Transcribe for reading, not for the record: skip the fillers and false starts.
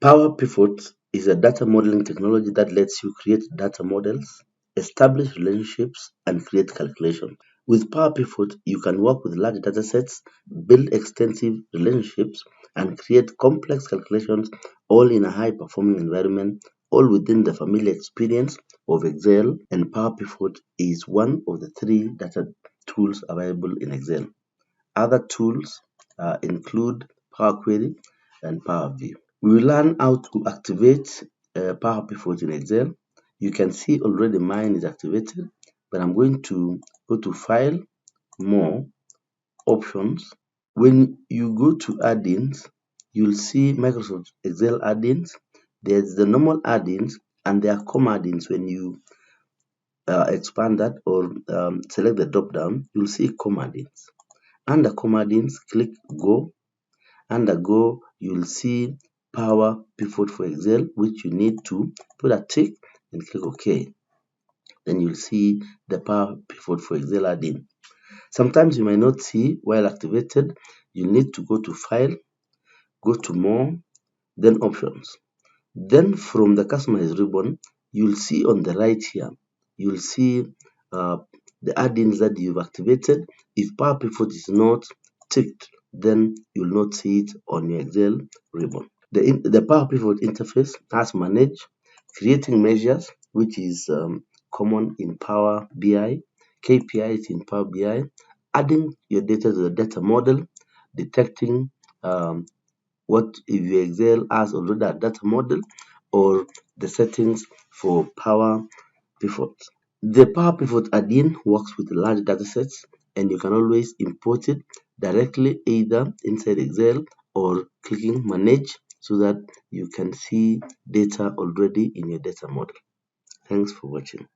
Power Pivot is a data modeling technology that lets you create data models, establish relationships, and create calculations. With Power Pivot, you can work with large datasets, build extensive relationships, and create complex calculations all in a high performing environment, all within the familiar experience of Excel. And Power Pivot is one of the three data tools available in Excel. Other tools include Power Query and Power View. We will learn how to activate Power Pivot in Excel. You can see already mine is activated, but I'm going to go to File, More, Options. When you go to Add-ins, you'll see Microsoft Excel add-ins. There's the normal add-ins, and there are COM add-ins. When you expand that or select the drop-down, you'll see COM add-ins. Under COM add-ins, click Go. Under Go, you'll see Power Pivot for Excel, which you need to put a tick and click OK. Then you'll see the Power Pivot for Excel add-in. Sometimes you might not see while activated. You need to go to File, go to More, then Options. Then from the Customize ribbon, you'll see on the right here, you'll see the add-ins that you've activated. If Power Pivot is not ticked, then you'll not see it on your Excel ribbon. The Power Pivot interface has Manage, creating measures, which is common in Power BI, KPIs in Power BI, adding your data to the data model, detecting what if your Excel has already a data model, or the settings for Power Pivot. The Power Pivot add-in works with large datasets, and you can always import it directly either inside Excel or clicking Manage so that you can see data already in your data model. Thanks for watching.